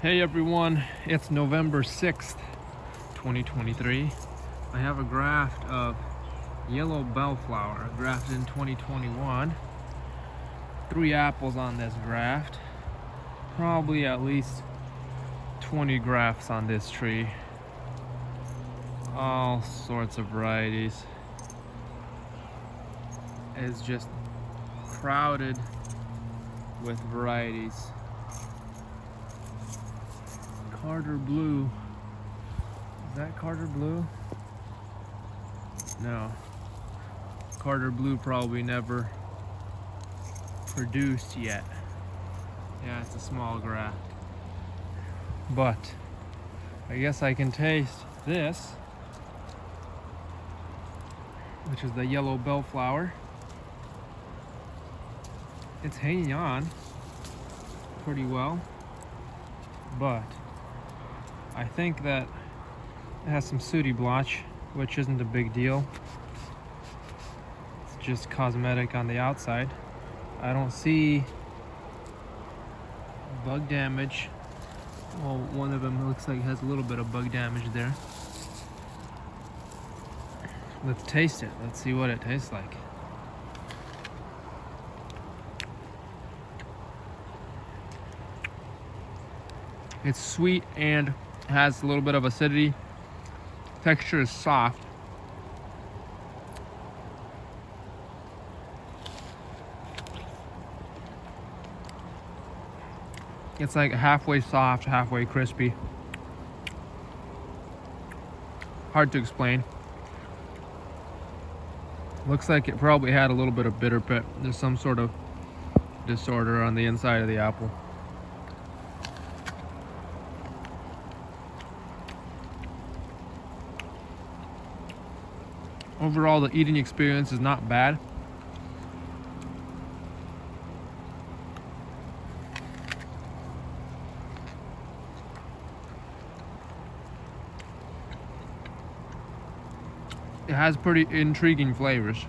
Hey everyone, it's November 6th, 2023. I have a graft of yellow bellflower grafted in 2021. 3 apples on this graft. Probably at least 20 grafts on this tree. All sorts of varieties. It's just crowded with varieties. Carter Blue. Is that Carter Blue? No. Carter Blue probably never produced yet. Yeah, it's a small graft. But I guess I can taste this, which is the yellow bellflower. It's hanging on pretty well, but I think that it has some sooty blotch, which isn't a big deal. It's just cosmetic on the outside. I don't see bug damage. Well, one of them looks like it has a little bit of bug damage there. Let's taste it. Let's see what it tastes like. It's sweet and has a little bit of acidity. Texture is soft. It's like halfway soft, halfway crispy. Hard to explain. Looks like it probably had a little bit of bitter pit. There's some sort of disorder on the inside of the apple. Overall, the eating experience is not bad. It has pretty intriguing flavors.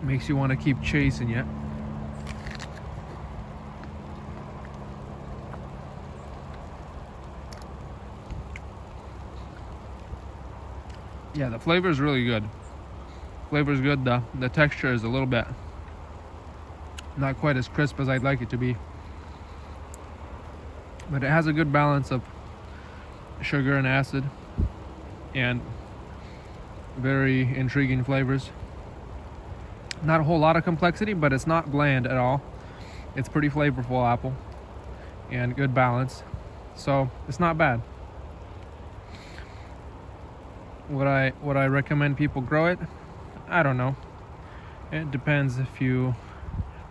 Makes you want to keep chasing it. Yeah, the flavor is really good. Flavor is good. The texture is a little bit not quite as crisp as I'd like it to be, but it has a good balance of sugar and acid and very intriguing flavors. Not a whole lot of complexity, but it's not bland at all. It's pretty flavorful apple and good balance, so it's not bad. Would I recommend people grow it? I don't know. It depends if you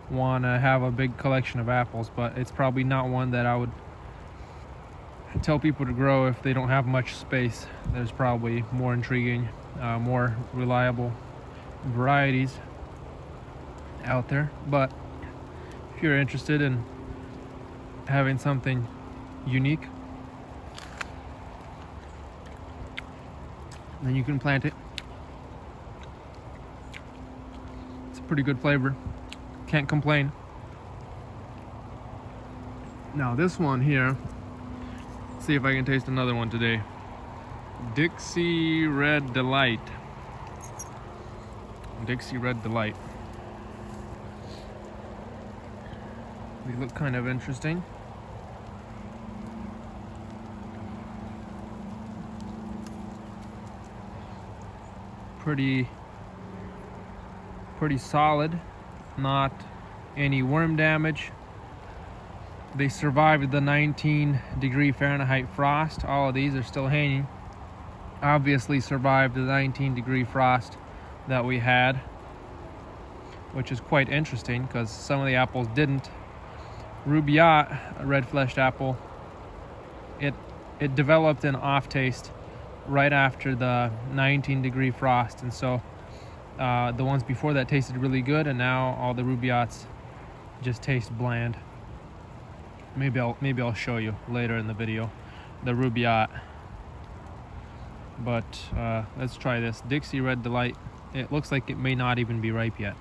want to have a big collection of apples, but it's probably not one that I would tell people to grow if they don't have much space. There's probably more intriguing, more reliable varieties out there. But if you're interested in having something unique, then you can plant it. It's a pretty good flavor. Can't complain. Now this one here, let's see if I can taste another one today. Dixie Red Delight. Dixie Red Delight. They look kind of interesting. Pretty solid, not any worm damage. They survived the 19-degree Fahrenheit frost. All of these are still hanging. Obviously survived the 19-degree frost that we had, which is quite interesting because some of the apples didn't. Rubaiyat, a red-fleshed apple, it developed an off taste right after the 19-degree frost, and so the ones before that tasted really good, and now all the Rubaiyats just taste bland. Maybe I'll show you later in the video the Rubaiyat. But let's try this Dixie Red Delight. It looks like it may not even be ripe yet.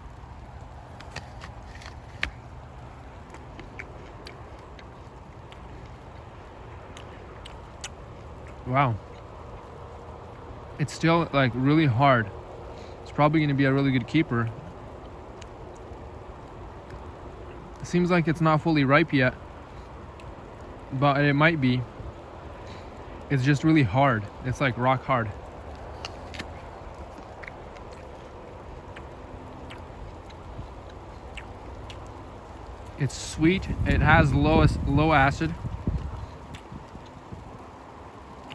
Wow. It's still like really hard. It's probably going to be a really good keeper. It seems like it's not fully ripe yet, but it might be. It's just really hard. It's like rock hard. It's sweet. It has low acid.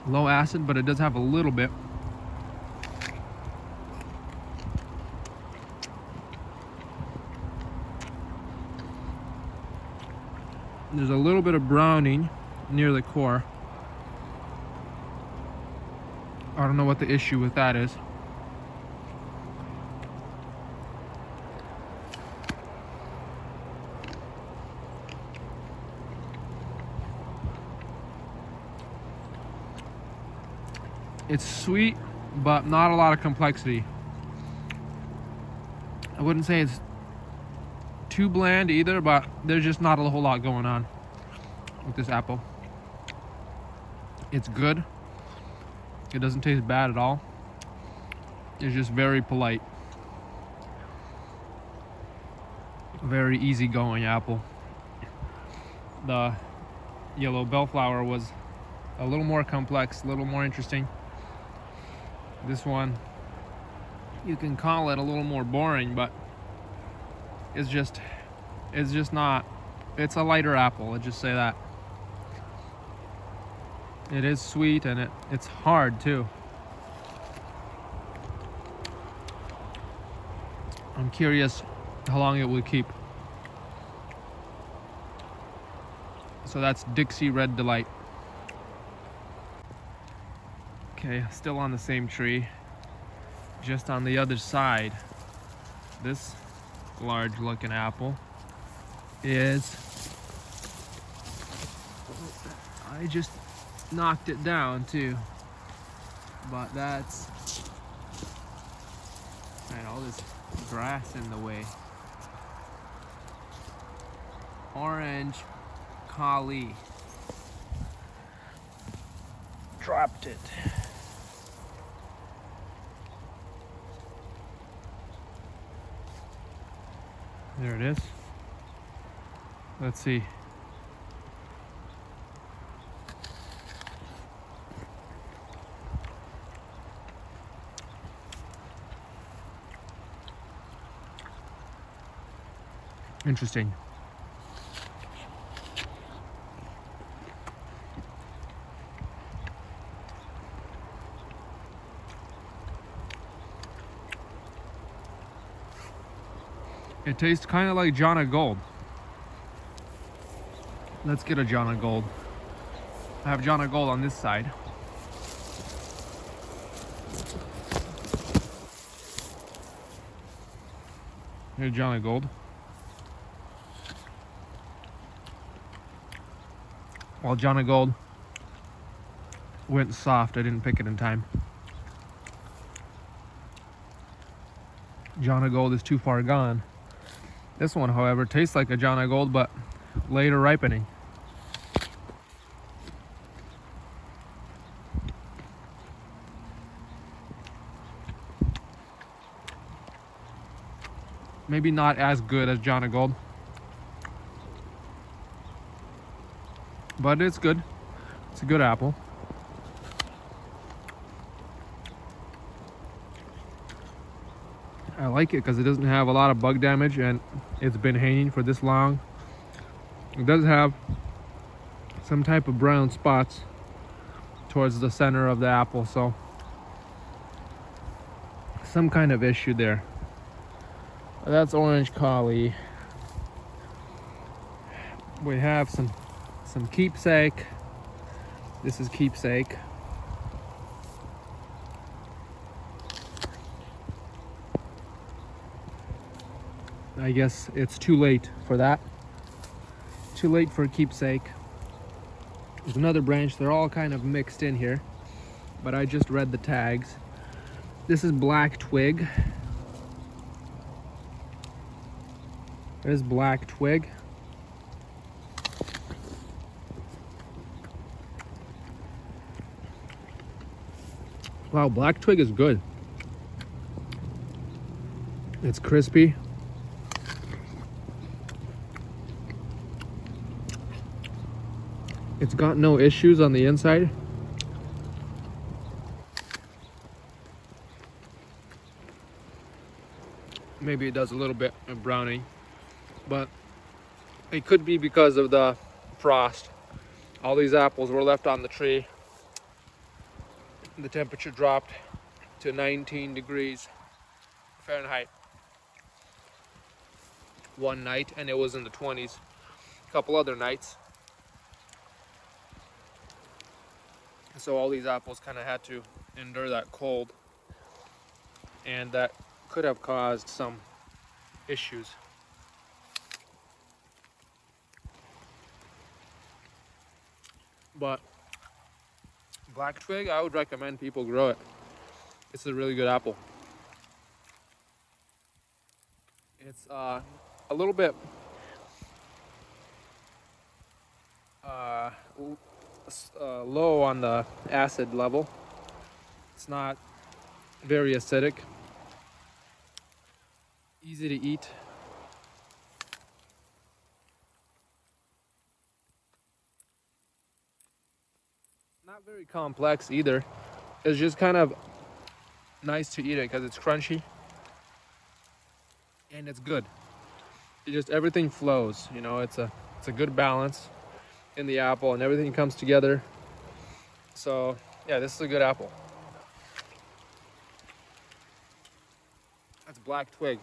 Low acid, but it does have a little bit. There's a little bit of browning near the core. I don't know what the issue with that is. It's sweet, but not a lot of complexity. I wouldn't say it's too bland either, but there's just not a whole lot going on with this apple. It's good. It doesn't taste bad at all. It's just very polite. Very easygoing apple. The yellow Bellflower was a little more complex, a little more interesting. This one, you can call it a little more boring, but it's just not. It's a lighter apple, let's just say that. It is sweet and it's hard too. I'm curious how long it will keep. So that's Dixie Red Delight. Okay, still on the same tree, just on the other side. This large looking apple is, I just knocked it down too, but that's, and all this grass in the way. Orange Caulee. Dropped it. There it is. Let's see. Interesting. It tastes kind of like Jana Gold. Let's get a Jana Gold. I have Jana Gold on this side. Here's Jana Gold. While Jana Gold went soft, I didn't pick it in time. Jana Gold is too far gone. This one, however, tastes like a Jana Gold, but later ripening. Maybe not as good as Jana Gold, but it's good. It's a good apple. I like it because it doesn't have a lot of bug damage and it's been hanging for this long. It does have some type of brown spots towards the center of the apple, so some kind of issue there. That's orange Caulee. We have some Keepsake. This is Keepsake. I guess it's too late for that. Too late for Keepsake. There's another branch. They're all kind of mixed in here, but I just read the tags. This is black Twig. There's black Twig. Wow, Black Twig is good. It's crispy. It's got no issues on the inside. Maybe it does a little bit of browning, but it could be because of the frost. All these apples were left on the tree. The temperature dropped to 19 degrees Fahrenheit one night, and it was in the 20s a couple other nights. So all these apples kind of had to endure that cold, and that could have caused some issues. But Black Twig, I would recommend people grow it. It's a really good apple. It's a little bit low on the acid level. It's not very acidic. Easy to eat. Not very complex either. It's just kind of nice to eat it because it's crunchy and it's good. It just everything flows, you know. It's a good balance in the apple, and everything comes together. So yeah, this is a good apple. That's Black Twig.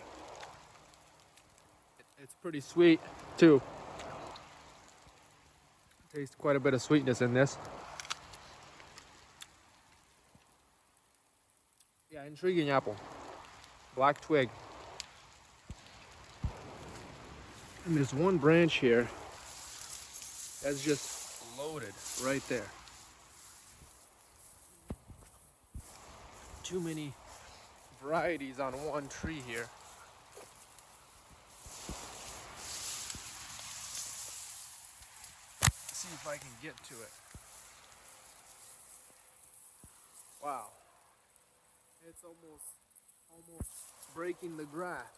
It's pretty sweet too. Taste quite a bit of sweetness in this. Yeah, intriguing apple. Black Twig. And there's one branch here that's just loaded right there. Too many varieties on one tree here. Let's see if I can get to it. Wow. It's almost breaking the graft.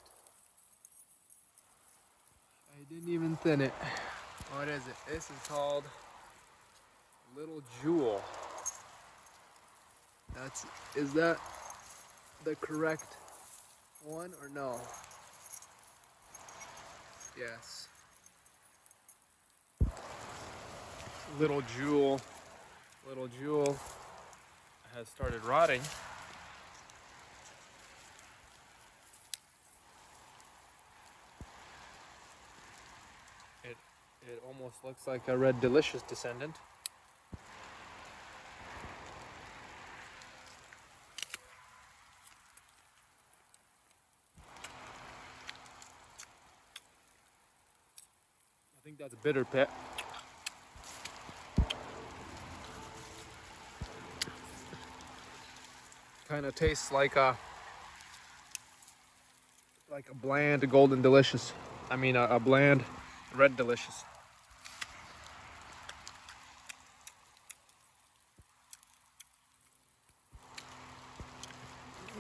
I didn't even thin it. What is it? This is called Little Jewel. Is that the correct one or no? Yes. Little Jewel has started rotting. It almost looks like a Red Delicious descendant. I think that's a bitter pit. Kind of tastes like a bland Golden Delicious. I mean a bland Red Delicious.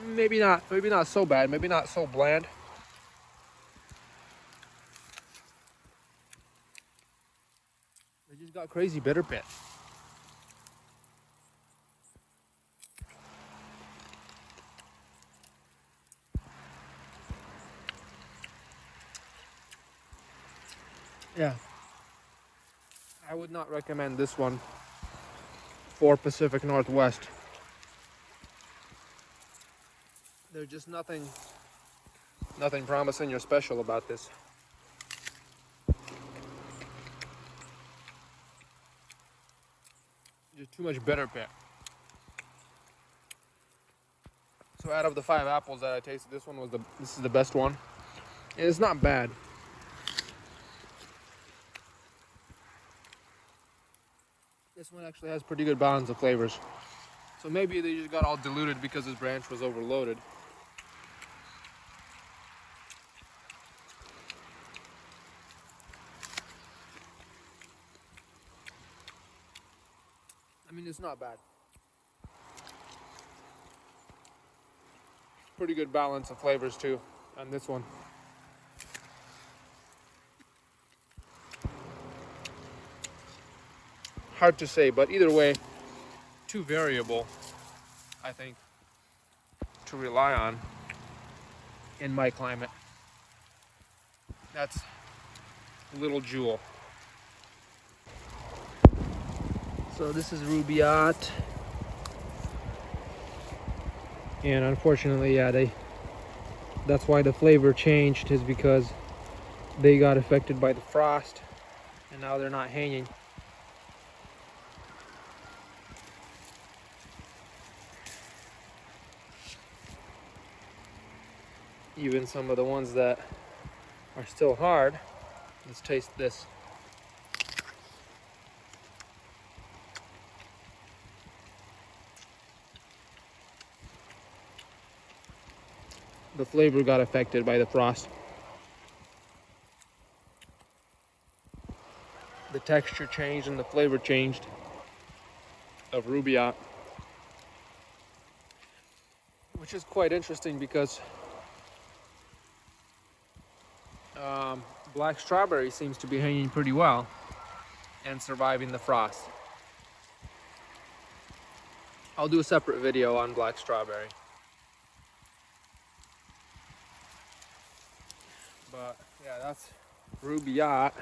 Maybe not so bad, maybe not so bland. They just got crazy bitter pit. Yeah. I would not recommend this one for Pacific Northwest. There's just nothing promising or special about this. Just too much bitter pit. So out of the 5 apples that I tasted, this is the best one. And it's not bad. This one actually has pretty good balance of flavors. So maybe they just got all diluted because this branch was overloaded. I mean, it's not bad. Pretty good balance of flavors too on this one. Hard to say, but either way, too variable, I think, to rely on in my climate. That's Little Jewel. So this is Rubaiyat. And unfortunately, yeah, that's why the flavor changed, is because they got affected by the frost and now they're not hanging. Even some of the ones that are still hard, let's taste this. The flavor got affected by the frost. The texture changed and the flavor changed of Rubaiyat, which is quite interesting because black strawberry seems to be hanging pretty well and surviving the frost. I'll do a separate video on black strawberry. But yeah, that's Rubaiyat.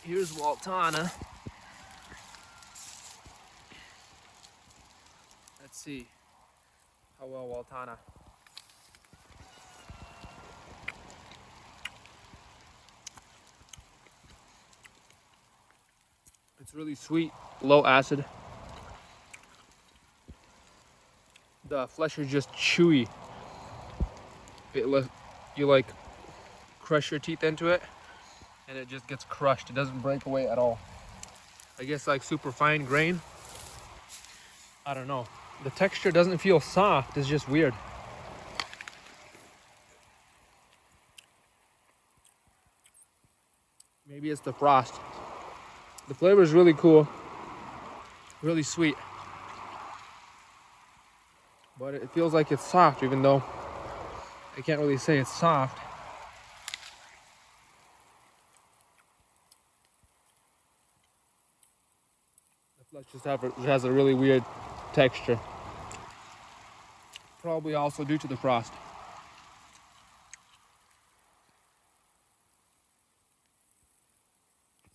Here's Waltana. Let's see how well Waltana. It's really sweet, low acid. The flesh is just chewy. You like crush your teeth into it and it just gets crushed. It doesn't break away at all. I guess like super fine grain. I don't know. The texture doesn't feel soft, it's just weird. Maybe it's the frost. The flavor is really cool, really sweet. But it feels like it's soft, even though I can't really say it's soft. The flesh just has a really weird texture. Probably also due to the frost.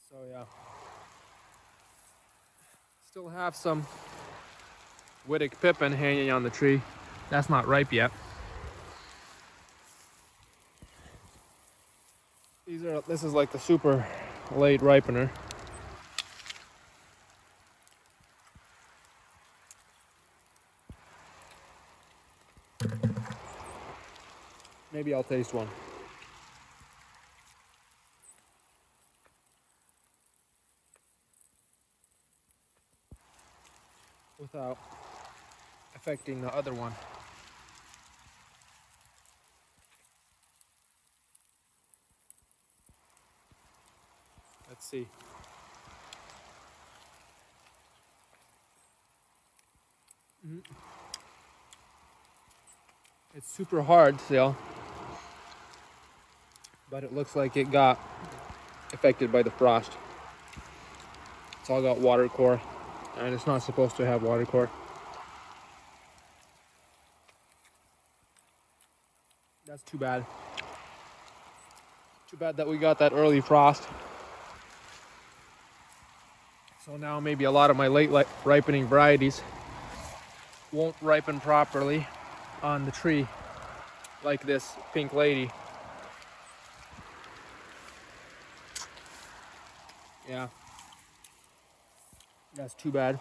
So yeah. Still have some Wittig pippin hanging on the tree. That's not ripe yet. This is like the super late ripener. Maybe I'll taste one. Without affecting the other one. Let's see. It's super hard still, but it looks like it got affected by the frost. It's all got water core, and it's not supposed to have water core. That's too bad. Too bad that we got that early frost. So now maybe a lot of my late ripening varieties won't ripen properly on the tree, like this pink lady. Yeah, that's too bad.